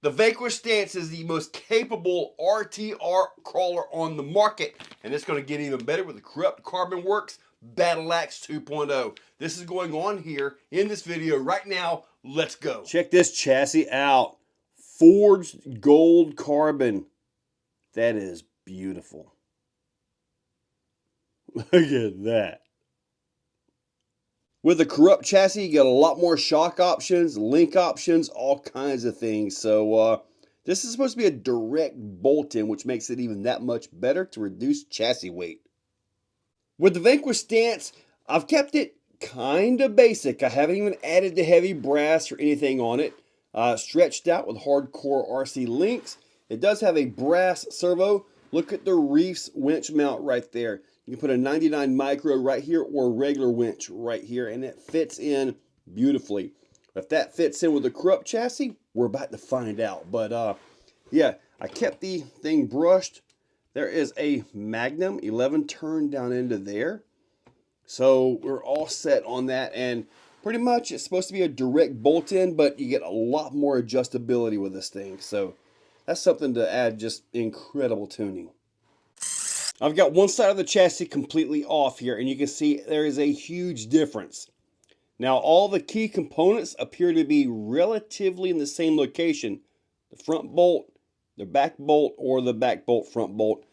The Vanquish stance is the most capable RTR crawler on the market, and it's going to get even better with the Corrupt Carbon Works Battle Axe 2.0. This is going on here in this video right now. Let's go. Check this chassis out. Forged gold carbon. That is beautiful. Look at that. With the Corrupt chassis, you get a lot more shock options, link options, all kinds of things. So this is supposed to be a direct bolt-in, which makes it even that much better to reduce chassis weight. With the Vanquish stance, I've kept it kind of basic. I haven't even added the heavy brass or anything on it. Stretched out with hardcore RC links. It does have a brass servo. Look at the Reefs winch mount right there. You can put a 99 micro right here or a regular winch right here, and it fits in beautifully. If that fits in with the Corrupt chassis, we're about to find out. But yeah, I kept the thing brushed. There is a Magnum 11 turn down into there. So we're all set on that, and pretty much it's supposed to be a direct bolt-in, but you get a lot more adjustability with this thing. So that's something to add, just incredible tuning. I've got one side of the chassis completely off here, and you can see there is a huge difference. Now, all the key components appear to be relatively in the same location. The front bolt, the back bolt, or the back bolt, front bolt.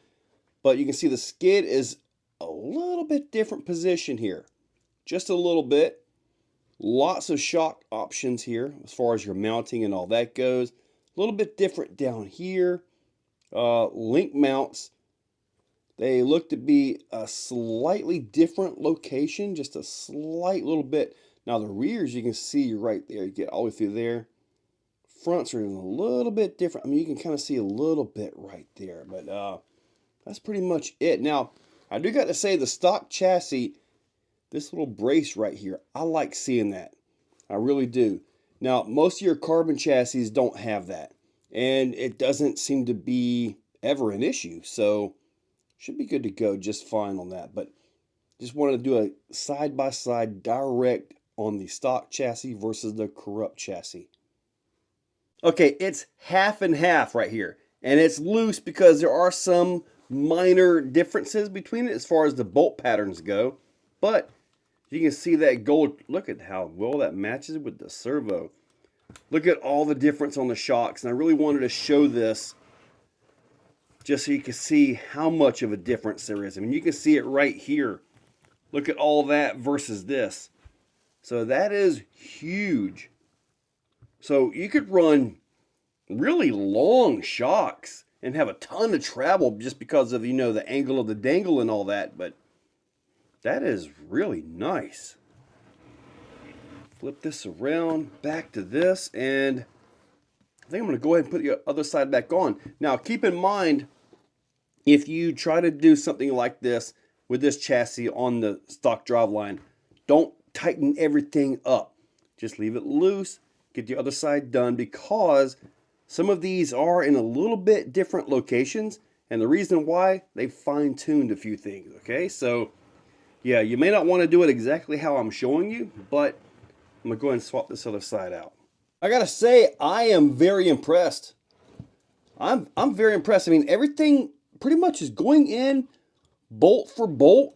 But you can see the skid is a little bit different position here. Just a little bit. Lots of shock options here as far as your mounting and all that goes. A little bit different down here. Link mounts. They look to be a slightly different location, just a slight little bit. Now the rears, you can see right there, you get all the way through there. Fronts are a little bit different. I mean, you can kind of see a little bit right there, but that's pretty much it. Now, I do got to say the stock chassis, this little brace right here, I like seeing that. I really do. Now, most of your carbon chassis don't have that, and it doesn't seem to be ever an issue. So should be good to go just fine on that. But just wanted to do a side-by-side direct on the stock chassis versus the Corrupt chassis. Okay, it's half and half right here. And it's loose because there are some minor differences between it as far as the bolt patterns go. But you can see that gold. Look at how well that matches with the servo. Look at all the difference on the shocks. And I really wanted to show this just so you can see how much of a difference there is. I mean, you can see it right here. Look at all that versus this. So that is huge. So you could run really long shocks and have a ton of travel just because of, you know, the angle of the dangle and all that. But that is really nice. Flip this around, back to this, and I think I'm going to go ahead and put the other side back on. Now, keep in mind, if you try to do something like this with this chassis on the stock driveline, don't tighten everything up. Just leave it loose, get the other side done, because some of these are in a little bit different locations, and the reason why, they fine-tuned a few things, okay? So, yeah, you may not want to do it exactly how I'm showing you, but I'm going to go ahead and swap this other side out. I got to say, I am very impressed. I'm very impressed. I mean, everything pretty much is going in bolt for bolt.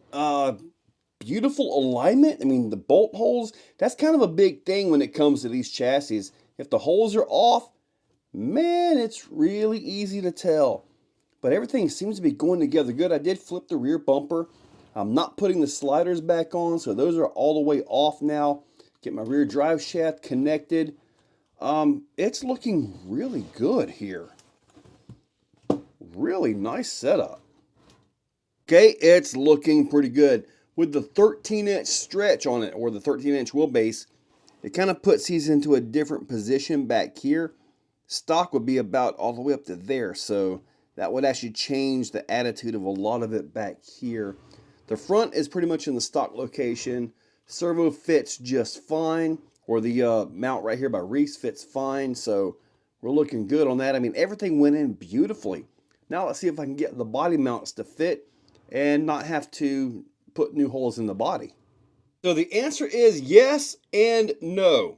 Beautiful alignment. I mean, the bolt holes, that's kind of a big thing when it comes to these chassis. If the holes are off, man, it's really easy to tell. But everything seems to be going together good. I did flip the rear bumper. I'm not putting the sliders back on, so those are all the way off now. Get my rear drive shaft connected. It's looking really good here. Really nice setup. Okay, it's looking pretty good. With the 13-inch stretch on it, or the 13-inch wheelbase, it kind of puts these into a different position back here. Stock would be about all the way up to there, so that would actually change the attitude of a lot of it back here. The front is pretty much in the stock location. Servo fits just fine, or the mount right here by Reese fits fine, so we're looking good on that. I mean, everything went in beautifully. Now let's see if I can get the body mounts to fit and not have to put new holes in the body. So the answer is yes and no.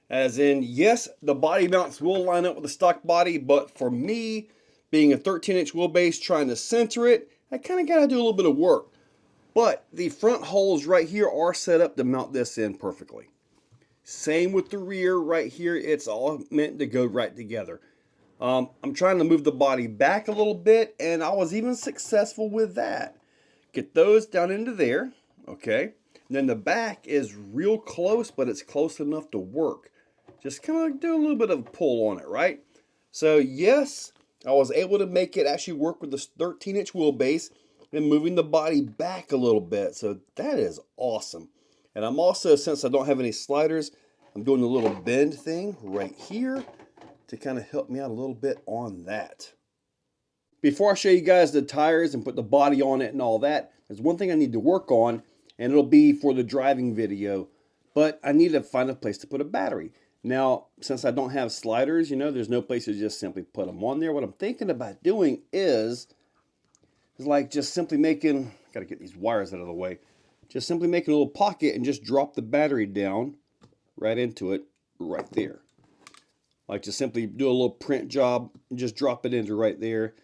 As in, yes, the body mounts will line up with the stock body, but for me, being a 13-inch wheelbase, trying to center it, I kind of got to do a little bit of work. But the front holes right here are set up to mount this in perfectly. Same with the rear right here. It's all meant to go right together. I'm trying to move the body back a little bit, and I was even successful with that. Get those down into there, okay? And then the back is real close, but it's close enough to work. Just kind of do a little bit of a pull on it, right? So yes, I was able to make it actually work with this 13-inch wheelbase and moving the body back a little bit. So that is awesome. And I'm also, since I don't have any sliders, I'm doing a little bend thing right here to kind of help me out a little bit on that. Before I show you guys the tires and put the body on it and all that, there's one thing I need to work on, and it'll be for the driving video. But I need to find a place to put a battery. Now, since I don't have sliders, you know, there's no place to just simply put them on there. What I'm thinking about doing is like just simply making, got to get these wires out of the way, just simply making a little pocket and just drop the battery down right into it right there. Like just simply do a little print job and just drop it into right there,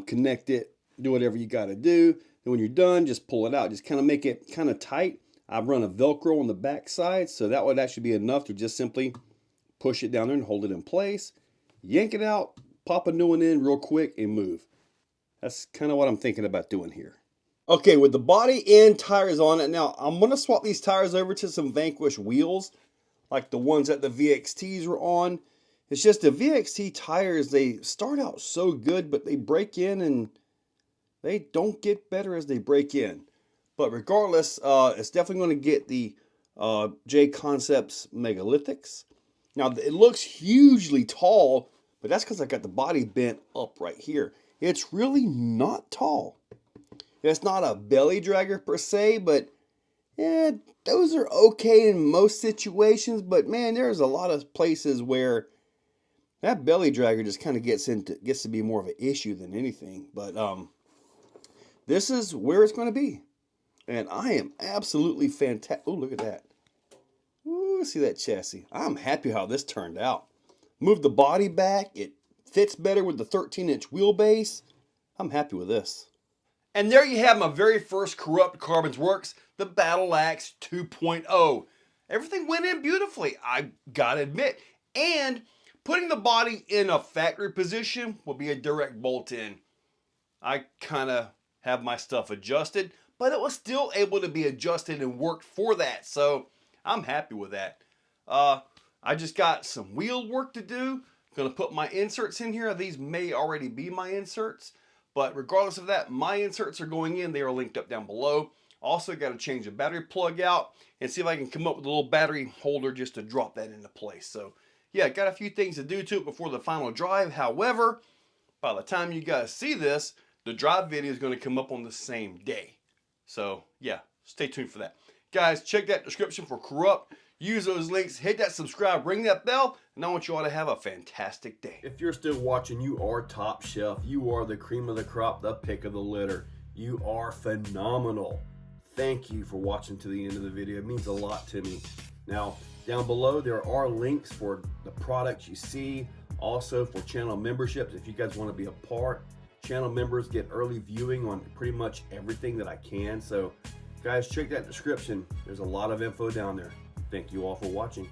connect it, do whatever you got to do. And when you're done, just pull it out. Just kind of make it kind of tight. I've run a Velcro on the back side, so that would actually be enough to just simply push it down there and hold it in place, yank it out, pop a new one in real quick, and move. That's kind of what I'm thinking about doing here. Okay, with the body and tires on it, now I'm going to swap these tires over to some Vanquish wheels, like the ones that the VXTs were on. It's just the VXT tires, they start out so good, but they break in and they don't get better as they break in. But regardless, it's definitely going to get the J Concepts Megalithics. Now, it looks hugely tall, but that's because I got the body bent up right here. It's really not tall. It's not a belly dragger per se, but yeah, those are okay in most situations. But man, there's a lot of places where that belly dragger just kind of gets to be more of an issue than anything. But this is where it's going to be. And I am absolutely fantastic. Oh, look at that. Ooh, see that chassis. I'm happy how this turned out. Move the body back. It fits better with the 13-inch wheelbase. I'm happy with this. And there you have my very first Corrupt Carbons Works, the Battle Axe 2.0. Everything went in beautifully, I gotta admit. And putting the body in a factory position will be a direct bolt in. I kind of have my stuff adjusted, but it was still able to be adjusted and worked for that. So I'm happy with that. I just got some wheel work to do. Gonna put my inserts in here. These may already be my inserts, but regardless of that, my inserts are going in. They are linked up down below. Also got to change the battery plug out and see if I can come up with a little battery holder just to drop that into place. So yeah, got a few things to do to it before the final drive. However, by the time you guys see this, the drive video is going to come up on the same day. So yeah, stay tuned for that. Guys, check that description for Corrupt. Use those links, hit that subscribe, ring that bell, and I want you all to have a fantastic day. If you're still watching, you are top shelf. You are the cream of the crop, the pick of the litter. You are phenomenal. Thank you for watching to the end of the video. It means a lot to me. Now, down below, there are links for the products you see, also for channel memberships. If you guys want to be a part, channel members get early viewing on pretty much everything that I can. So guys, check that description. There's a lot of info down there. Thank you all for watching.